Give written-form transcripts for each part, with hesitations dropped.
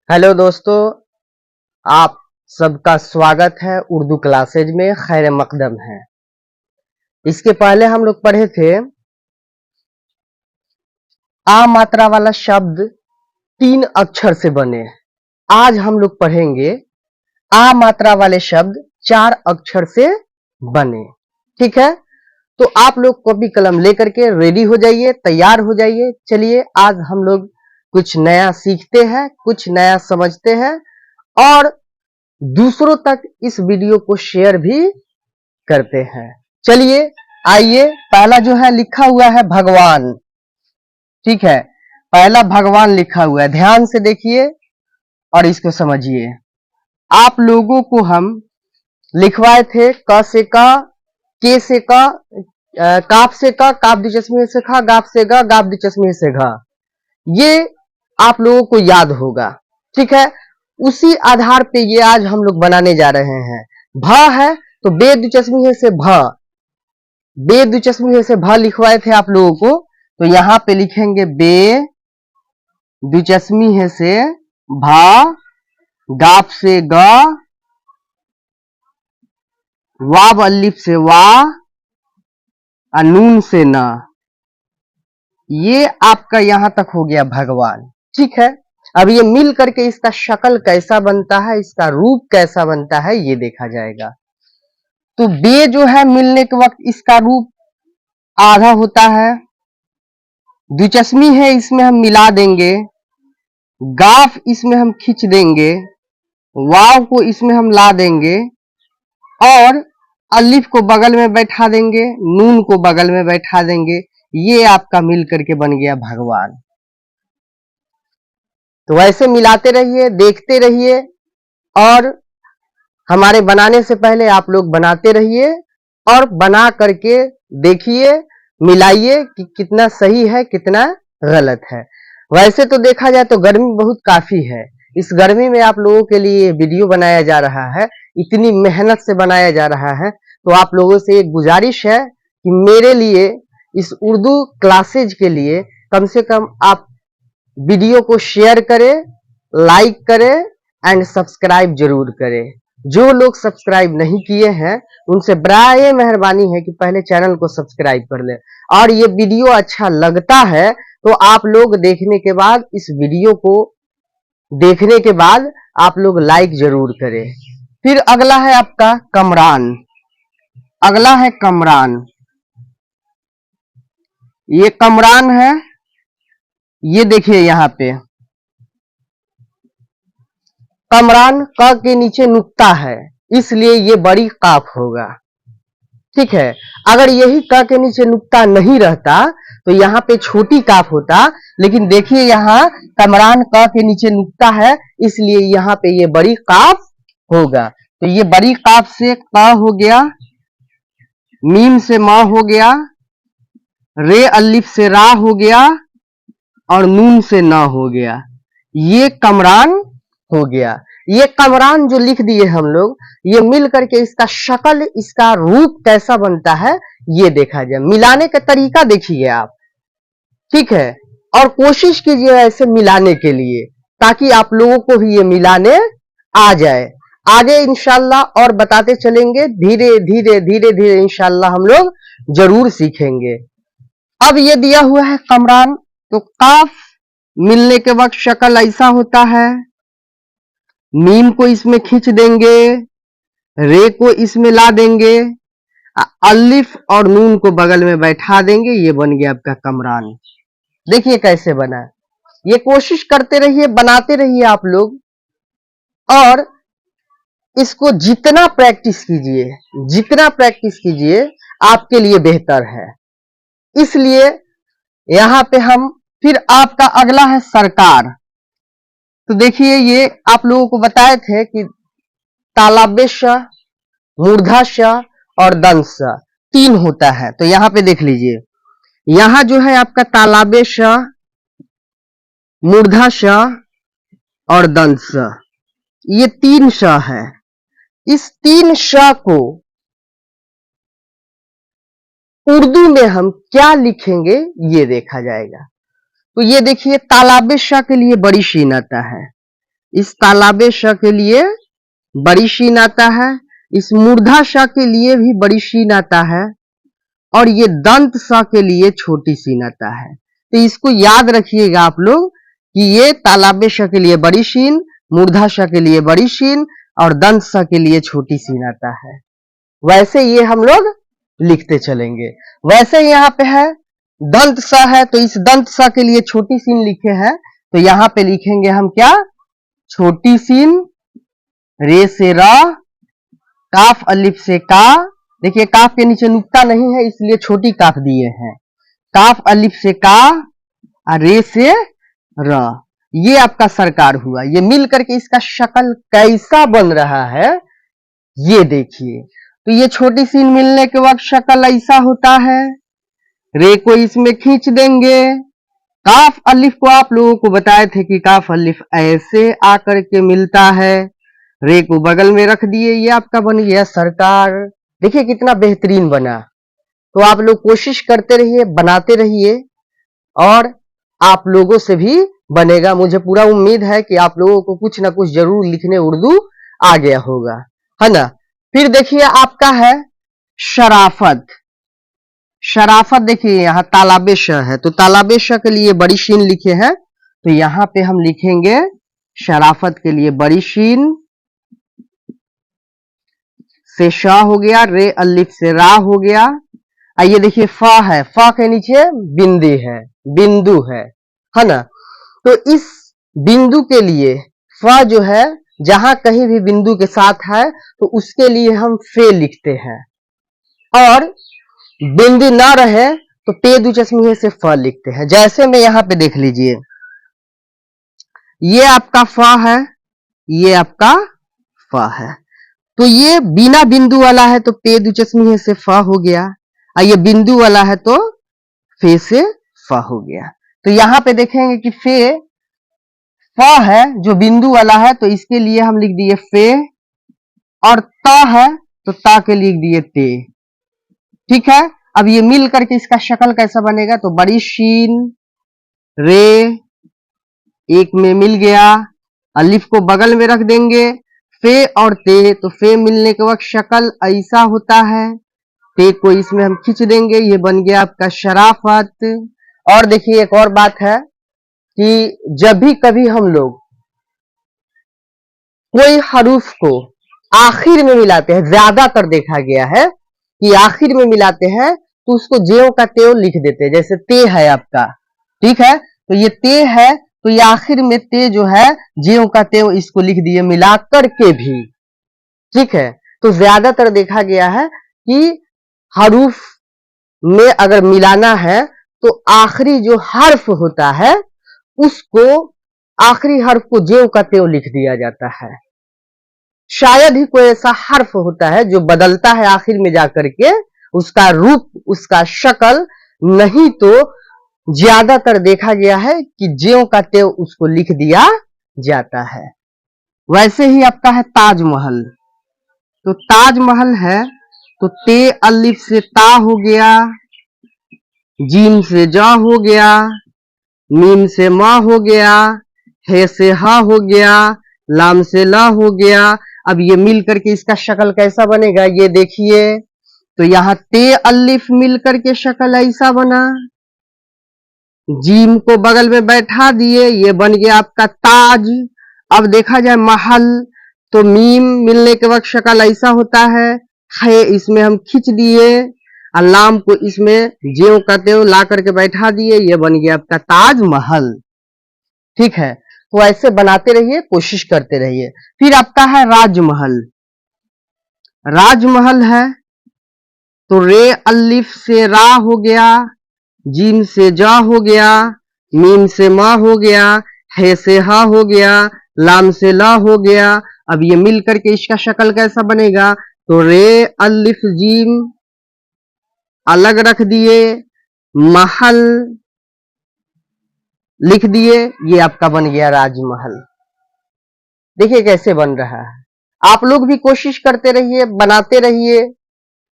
Hello दोस्तों, आप सबका स्वागत है उर्दू क्लासेज में। खैर मकदम है। इसके पहले हम लोग पढ़े थे आ मात्रा वाला शब्द 3 अक्षर से बने। आज हम लोग पढ़ेंगे आ मात्रा वाले शब्द 4 अक्षर से बने। ठीक है, तो आप लोग कॉपी कलम लेकर के रेडी हो जाइए, तैयार हो जाइए। चलिए आज हम लोग कुछ नया सीखते हैं, कुछ नया समझते हैं और दूसरों तक इस वीडियो को शेयर भी करते हैं। चलिए आइए, पहला जो है लिखा हुआ है भगवान। ठीक है, पहला भगवान लिखा हुआ है, ध्यान से देखिए और इसको समझिए। आप लोगों को हम लिखवाए थे क से क, के से क, काफ से क, काफ दिचस्मी से ख, गाफ से ग, गाफ दिचस्मी से घ। ये आप लोगों को याद होगा। ठीक है, उसी आधार पे ये आज हम लोग बनाने जा रहे हैं। भ है तो बे द्विचस्मी से भ, बे द्विचस्मी से भ लिखवाए थे आप लोगों को, तो यहां पे लिखेंगे बे द्विचस्मी से भ, गाफ से ग, वाव अलिफ से वा, नून से न। ये आपका यहां तक हो गया भगवान। ठीक है, अब ये मिल करके इसका शक्ल कैसा बनता है, इसका रूप कैसा बनता है, ये देखा जाएगा। तो बे जो है मिलने के वक्त इसका रूप आधा होता है, द्विचस्मी है इसमें हम मिला देंगे, गाफ इसमें हम खींच देंगे, वाव को इसमें हम ला देंगे और अलिफ को बगल में बैठा देंगे, नून को बगल में बैठा देंगे। ये आपका मिल करके बन गया भगवान। तो वैसे मिलाते रहिए, देखते रहिए और हमारे बनाने से पहले आप लोग बनाते रहिए और बना करके देखिए, मिलाइए कि कितना सही है कितना गलत है। वैसे तो देखा जाए तो गर्मी बहुत काफी है। इस गर्मी में आप लोगों के लिए वीडियो बनाया जा रहा है, इतनी मेहनत से बनाया जा रहा है। तो आप लोगों से एक गुजारिश है कि मेरे लिए इस उर्दू क्लासेज के लिए कम से कम आप वीडियो को शेयर करें, लाइक करें एंड सब्सक्राइब जरूर करें। जो लोग सब्सक्राइब नहीं किए हैं उनसे बराए मेहरबानी है कि पहले चैनल को सब्सक्राइब कर लें। और ये वीडियो अच्छा लगता है तो आप लोग देखने के बाद, इस वीडियो को देखने के बाद आप लोग लाइक जरूर करें। फिर अगला है आपका कमरान। अगला है कमरान। ये कमरान है, ये देखिए यहां पे कमरान क के नीचे नुक्ता है, इसलिए ये बड़ी काफ होगा। ठीक है, अगर यही क के नीचे नुक्ता नहीं रहता तो यहाँ पे छोटी काफ होता, लेकिन देखिए यहाँ कमरान क के नीचे नुक्ता है, इसलिए यहाँ पे ये बड़ी काफ होगा। तो ये बड़ी काफ से क हो गया, मीम से म हो गया, रे अलिफ से रा हो गया और नून से न हो गया। ये कमरान हो गया। ये कमरान जो लिख दिए हम लोग, ये मिल करके इसका शक्ल, इसका रूप कैसा बनता है ये देखा जाए। मिलाने का तरीका देखिए आप। ठीक है, और कोशिश कीजिए ऐसे मिलाने के लिए, ताकि आप लोगों को भी ये मिलाने आ जाए। आगे इंशाल्लाह और बताते चलेंगे, धीरे धीरे धीरे धीरे इंशाल्लाह हम लोग जरूर सीखेंगे। अब ये दिया हुआ है कमरान, तो काफ मिलने के वक्त शक्ल ऐसा होता है, मीम को इसमें खींच देंगे, रे को इसमें ला देंगे, अलिफ और नून को बगल में बैठा देंगे, ये बन गया आपका कमरान। देखिए कैसे बना। ये कोशिश करते रहिए, बनाते रहिए आप लोग, और इसको जितना प्रैक्टिस कीजिए, जितना प्रैक्टिस कीजिए आपके लिए बेहतर है। इसलिए यहां पे हम फिर आपका अगला है सरकार। तो देखिए ये आप लोगों को बताए थे कि तालाबे श, मूर्धा श और दंश श 3 होता है। तो यहां पे देख लीजिए, यहां जो है आपका तालाबे श, मूर्धा श और दंश श, ये 3 श है। इस 3 श को उर्दू में हम क्या लिखेंगे ये देखा जाएगा। तो ये देखिए तालाबे श के लिए बड़ी शीन आता है, इस तालाबे श के लिए बड़ी शीन आता है, इस मूर्धा श के लिए भी बड़ी शीन आता है, और ये दंत स के लिए छोटी शीन आता है। तो इसको याद रखिएगा आप लोग कि ये तालाबे श के लिए बड़ी शीन, मूर्धा श के लिए बड़ी शीन और दंत स के लिए छोटी शीन आता है। वैसे ये हम लोग लिखते चलेंगे। वैसे यहाँ पे है दंत स है, तो इस दंत स के लिए छोटी शीन लिखे हैं, तो यहाँ पे लिखेंगे हम क्या, छोटी शीन, रे से र, काफ अलिफ से का। देखिए काफ के नीचे नुक्ता नहीं है इसलिए छोटी काफ दिए हैं। काफ अलिफ से का और रे से र, ये आपका सरकार हुआ। ये मिल करके इसका शक्ल कैसा बन रहा है ये देखिए। तो ये छोटी सीन मिलने के वक्त शक्ल ऐसा होता है। रे को इसमें खींच देंगे। काफ अलिफ को आप लोगों को बताए थे कि काफ अलिफ ऐसे आकर के मिलता है। रे को बगल में रख दिए, ये आपका बन गया सरकार। देखिए कितना बेहतरीन बना। तो आप लोग कोशिश करते रहिए, बनाते रहिए और आप लोगों से भी बनेगा। मुझे पूरा उम्मीद है कि आप लोगों को कुछ ना कुछ जरूर लिखने उर्दू आ गया होगा, है ना। फिर देखिए आपका है शराफत। शराफत देखिए यहाँ तालाबे श है, तो तालाबे श के लिए बड़ी शीन लिखे हैं, तो यहाँ पे हम लिखेंगे शराफत के लिए बड़ी शीन से श हो गया, रे अलिफ से रा हो गया। आइए देखिए फ है, फ के नीचे बिंदी है, बिंदु है ना। तो इस बिंदु के लिए फ जो है जहां कहीं भी बिंदु के साथ है तो उसके लिए हम फे लिखते हैं, और बिंदु ना रहे तो पे दू चश्मे से फ लिखते हैं। जैसे में यहाँ पे देख लीजिए, ये आपका फ है, ये आपका फ है, तो ये बिना बिंदु वाला है तो पे दू चश्मे से फ हो गया, और ये बिंदु वाला है तो फे से फ हो गया। तो यहाँ पे देखेंगे कि फे फ है जो बिंदु वाला है, तो इसके लिए हम लिख दिए फे, और त है तो ता के लिख दिए ते। ठीक है, अब ये मिल करके इसका शक्ल कैसा बनेगा, तो बड़ी शीन, रे एक में मिल गया, अलिफ को बगल में रख देंगे, फे और ते, तो फे मिलने के वक्त शक्ल ऐसा होता है। ते को इसमें हम खींच देंगे, ये बन गया आपका शराफत। और देखिए एक और बात है कि जब भी कभी हम लोग कोई हरूफ को आखिर में मिलाते हैं, ज्यादातर देखा गया है कि आखिर में मिलाते हैं तो उसको ज्यों का त्यों लिख देते हैं। जैसे ते है आपका, ठीक है, तो ये ते है तो ये आखिर में ते जो है ज्यों का त्यों इसको लिख दिए मिला करके भी। ठीक है, तो ज्यादातर देखा गया है कि हरूफ में अगर मिलाना है तो आखिरी जो हर्फ होता है उसको, आखिरी हर्फ को ज्यों का त्यों लिख दिया जाता है। शायद ही कोई ऐसा हर्फ होता है जो बदलता है आखिर में जाकर के, उसका रूप, उसका शक्ल, नहीं तो ज्यादातर देखा गया है कि ज्यों का त्यों उसको लिख दिया जाता है। वैसे ही आपका है ताजमहल। तो ताजमहल है तो ते अलिफ से ता हो गया, जीम से जा हो गया, मीम से मा हो गया, हे से हा हो गया, लाम से ला हो गया। अब ये मिल करके इसका शक्ल कैसा बनेगा ये देखिए। तो यहाँ ते अलिफ मिल करके शक्ल ऐसा बना, जीम को बगल में बैठा दिए, ये बन गया आपका ताज। अब देखा जाए महल, तो मीम मिलने के वक्त शक्ल ऐसा होता है, है इसमें हम खींच दिए, अल्लाम को इसमें ज्यों का त्यों ला करके बैठा दिए, ये बन गया आपका ताजमहल। ठीक है, तो ऐसे बनाते रहिए, कोशिश करते रहिए। फिर आपका है राजमहल। राजमहल है तो रे अलिफ से रा हो गया, जीम से जा हो गया, मीम से मा हो गया, हे से हा हो गया, लाम से ला हो गया। अब ये मिल करके इसका शक्ल कैसा बनेगा, तो रे अलिफ जीम अलग रख दिए, महल लिख दिए, ये आपका बन गया राजमहल। देखिए कैसे बन रहा है। आप लोग भी कोशिश करते रहिए, बनाते रहिए,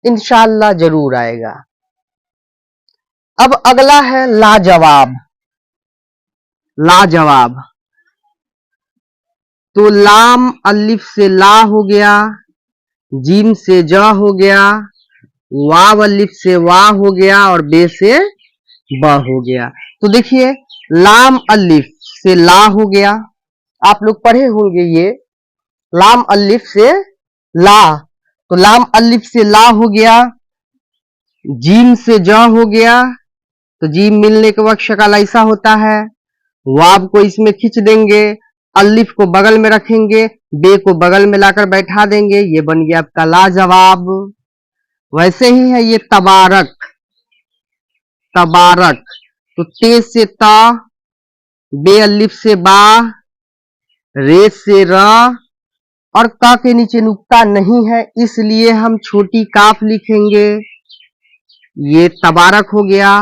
इंशाअल्लाह जरूर आएगा। अब अगला है लाजवाब। लाजवाब तो लाम अलिफ से ला हो गया, जीम से ज हो गया, वाव अलिफ से वा हो गया और बे से ब हो गया। तो देखिए लाम अलिफ से ला हो गया, आप लोग पढ़े होंगे ये लाम अलिफ से ला, तो लाम अलिफ से ला हो गया, जीम से ज हो गया, तो जीम मिलने के वक्त शक्ल ऐसा होता है, वाव को इसमें खींच देंगे, अलिफ को बगल में रखेंगे, बे को बगल में लाकर बैठा देंगे, ये बन गया आपका लाजवाब। वैसे ही है ये तबारक, तबारक, तो ते से ता, बे अलिफ से बा, रे से र और का के नीचे नुक्ता नहीं है इसलिए हम छोटी काफ लिखेंगे, ये तबारक हो गया।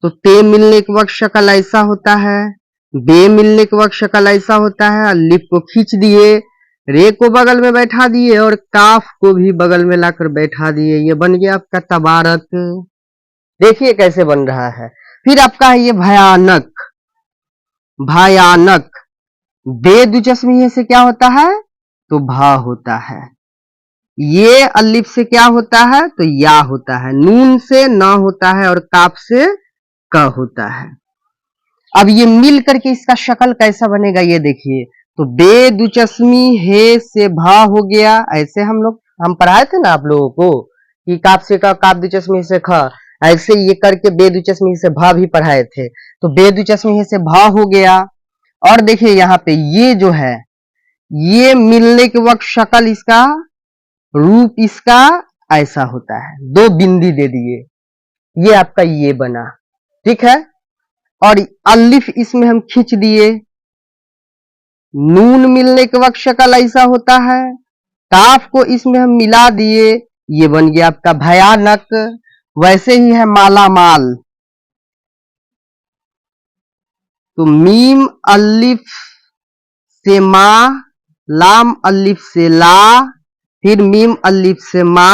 तो ते मिलने के वक्त शक्ल ऐसा होता है, बे मिलने के वक्त शक्ल ऐसा होता है, अलिफ को खींच दिए, रे को बगल में बैठा दिए और काफ को भी बगल में लाकर बैठा दिए, ये बन गया आपका तबारक। देखिए कैसे बन रहा है। फिर आपका है ये भयानक, भयानक, बे दुचस्मी से क्या होता है तो भा होता है, ये अलिफ से क्या होता है तो या होता है, नून से न होता है और काफ से क होता है। अब ये मिल करके इसका शक्ल कैसा बनेगा ये देखिए, तो बे दुचस्मी हे से भा हो गया, ऐसे हम पढ़ाए थे ना आप लोगों को कि काफ से क, काफ दुचस्मी से ख, ऐसे ये करके बे दुचस्मी से भा भी पढ़ाए थे। तो बे दुचस्मी से भा हो गया और देखिए यहाँ पे ये जो है ये मिलने के वक्त शक्ल इसका, रूप इसका ऐसा होता है, दो बिंदी दे दिए, ये आपका ये बना, ठीक है। और अलिफ इसमें हम खींच दिए, नून मिलने के वक्त शक्ल ऐसा होता है, काफ को इसमें हम मिला दिए, ये बन गया आपका भयानक। वैसे ही है माला माल, तो मीम अलिफ से मा, लाम अलिफ से ला, फिर मीम अलिफ से मा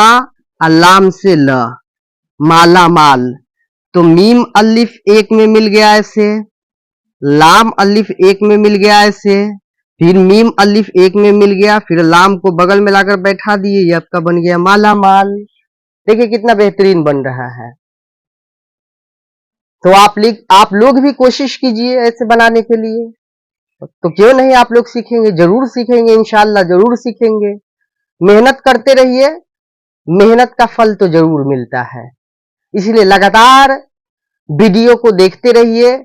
और लाम से ल, माला माल। तो मीम अलिफ एक में मिल गया ऐसे, लाम अलिफ एक में मिल गया ऐसे, फिर मीम अलिफ एक में मिल गया, फिर लाम को बगल में लाकर बैठा दिए, ये आपका बन गया माला माल। देखिए कितना बेहतरीन बन रहा है। तो आप लोग भी कोशिश कीजिए ऐसे बनाने के लिए, तो क्यों नहीं आप लोग सीखेंगे, जरूर सीखेंगे, इंशाल्लाह जरूर सीखेंगे। मेहनत करते रहिए, मेहनत का फल तो जरूर मिलता है, इसलिए लगातार वीडियो को देखते रहिए।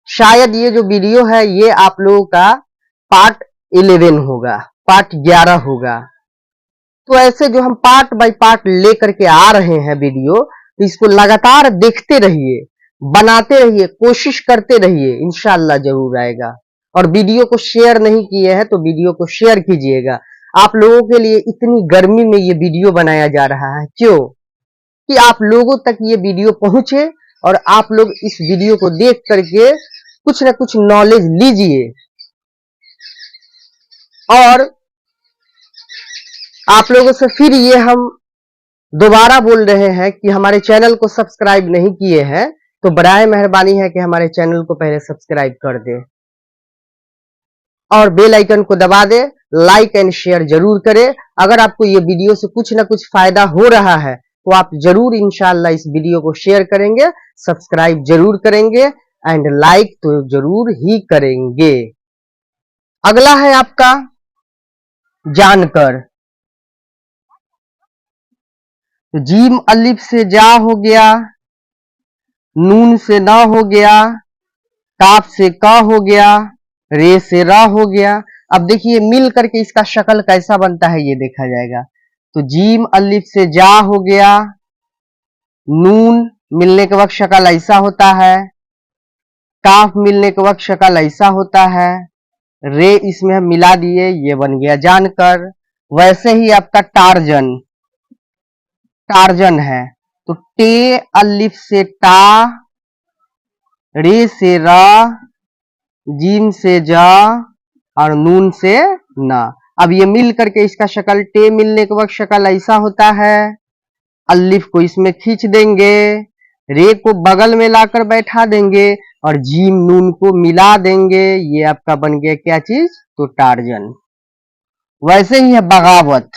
शायद ये जो वीडियो है ये आप लोगों का पार्ट 11 होगा, पार्ट 11 होगा। तो ऐसे जो हम पार्ट बाय पार्ट लेकर के आ रहे हैं वीडियो, तो इसको लगातार देखते रहिए, बनाते रहिए, कोशिश करते रहिए, इंशाल्लाह जरूर आएगा। और वीडियो को शेयर नहीं किए हैं तो वीडियो को शेयर कीजिएगा। आप लोगों के लिए इतनी गर्मी में ये वीडियो बनाया जा रहा है, क्यों कि आप लोगों तक ये वीडियो पहुंचे और आप लोग इस वीडियो को देख करके कुछ ना कुछ नॉलेज लीजिए। और आप लोगों से फिर ये हम दोबारा बोल रहे हैं कि हमारे चैनल को सब्सक्राइब नहीं किए हैं तो बराए मेहरबानी है कि हमारे चैनल को पहले सब्सक्राइब कर दे और बेल आइकन को दबा दे, लाइक एंड शेयर जरूर करें। अगर आपको ये वीडियो से कुछ ना कुछ फायदा हो रहा है तो आप जरूर इंशाल्लाह इस वीडियो को शेयर करेंगे, सब्सक्राइब जरूर करेंगे एंड लाइक तो जरूर ही करेंगे। अगला है आपका जानकर, तो जीम अलिफ से जा हो गया, नून से ना हो गया, काफ से का हो गया, रे से रा हो गया। अब देखिए मिल करके इसका शक्ल कैसा बनता है ये देखा जाएगा। तो जीम अलिफ से जा हो गया, नून मिलने के वक्त शक्ल ऐसा होता है, काफ मिलने के वक्त शक्ल ऐसा होता है, रे इसमें हम मिला दिए, ये बन गया जानकर। वैसे ही आपका टार्जन, टार्जन है, तो टे अलिफ से टा, रे से रा, जीम से जा और नून से ना। अब ये मिल करके इसका शक्ल, टे मिलने के वक्त शक्ल ऐसा होता है, अलिफ को इसमें खींच देंगे, रे को बगल में लाकर बैठा देंगे और जीम नून को मिला देंगे, ये आपका बन गया क्या चीज तो टार्जन। वैसे ही है बगावत।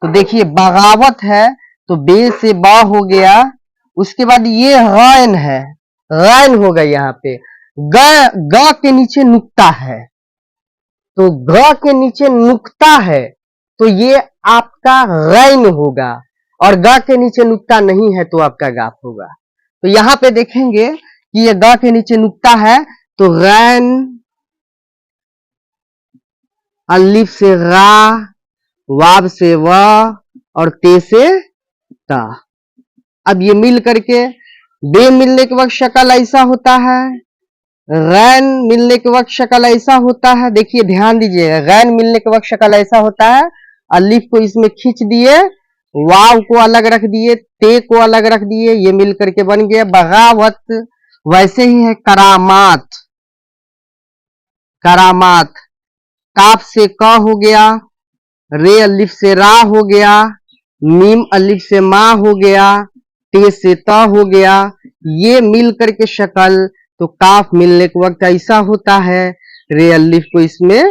तो देखिए बगावत है तो बे से बा हो गया, उसके बाद ये गैन है, गैन होगा यहाँ पे, ग के नीचे नुक्ता है, तो ग के नीचे नुक्ता है तो ये आपका गैन होगा, और ग के नीचे नुक्ता नहीं है तो आपका गाफ होगा। तो यहाँ पे देखेंगे कि ये ग के नीचे नुक्ता है तो गैन, अलिफ से गा, वाब से व और ते से ता। अब ये मिल करके बे मिलने के वक्त शक्ल ऐसा होता है, गैन मिलने के वक्त शक्ल ऐसा होता है। देखिए ध्यान दीजिएगा, गैन मिलने के वक्त शक्ल ऐसा होता है, अलिफ को इसमें खींच दिए, वाव को अलग रख दिए, ते को अलग रख दिए, ये मिल करके बन गया बगावत। वैसे ही है करामात, करामात, काफ से क हो गया, रे अलिफ से रा हो गया, मीम अलिफ से मा हो गया, ते से त हो गया, ये मिल करके शक्ल, तो काफ मिलने के वक्त ऐसा होता है, रे अलिफ को इसमें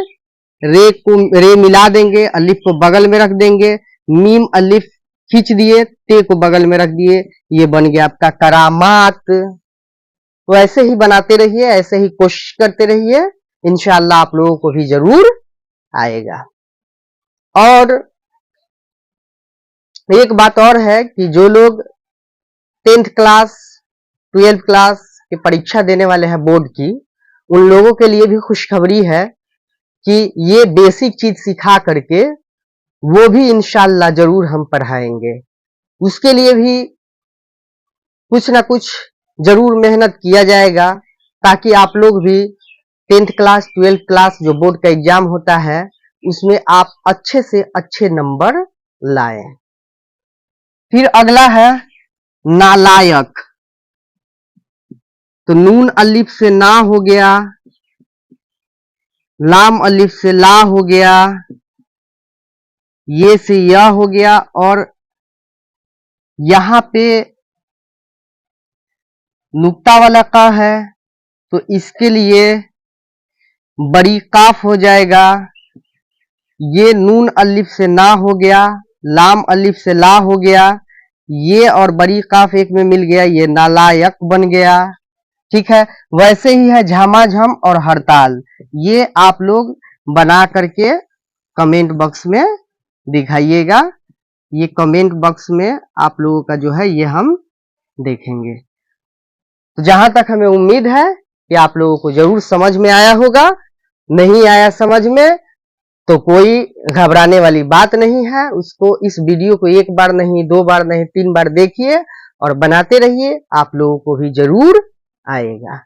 रे मिला देंगे, अलिफ को बगल में रख देंगे, मीम अलिफ खींच दिए, ते को बगल में रख दिए, ये बन गया आपका करामात। तो ऐसे ही बनाते रहिए, ऐसे ही कोशिश करते रहिए, इंशाअल्लाह आप लोगों को भी जरूर आएगा। और एक बात और है कि जो लोग 10th क्लास 12th क्लास की परीक्षा देने वाले हैं बोर्ड की, उन लोगों के लिए भी खुशखबरी है कि ये बेसिक चीज सिखा करके वो भी इंशाअल्लाह जरूर हम पढ़ाएंगे। उसके लिए भी कुछ ना कुछ जरूर मेहनत किया जाएगा, ताकि आप लोग भी 10th क्लास 12th क्लास जो बोर्ड का एग्जाम होता है उसमें आप अच्छे से अच्छे नंबर लाएं। फिर अगला है नालायक। तो नून अलिफ से ना हो गया, लाम अलिफ से ला हो गया, ये से यह हो गया, और यहां पे नुक्ता वाला का है तो इसके लिए बड़ी काफ हो जाएगा। ये नून अलिफ से ना हो गया, लाम अलिफ से ला हो गया, ये और बड़ी काफ एक में मिल गया, ये नालायक बन गया। ठीक है, वैसे ही है झमाझम और हड़ताल, ये आप लोग बना करके कमेंट बॉक्स में दिखाइएगा। ये कमेंट बॉक्स में आप लोगों का जो है ये हम देखेंगे। तो जहां तक हमें उम्मीद है कि आप लोगों को जरूर समझ में आया होगा। नहीं आया समझ में तो कोई घबराने वाली बात नहीं है, उसको इस वीडियो को एक बार नहीं, 2 बार नहीं, 3 बार देखिए और बनाते रहिए, आप लोगों को भी जरूर आएगा।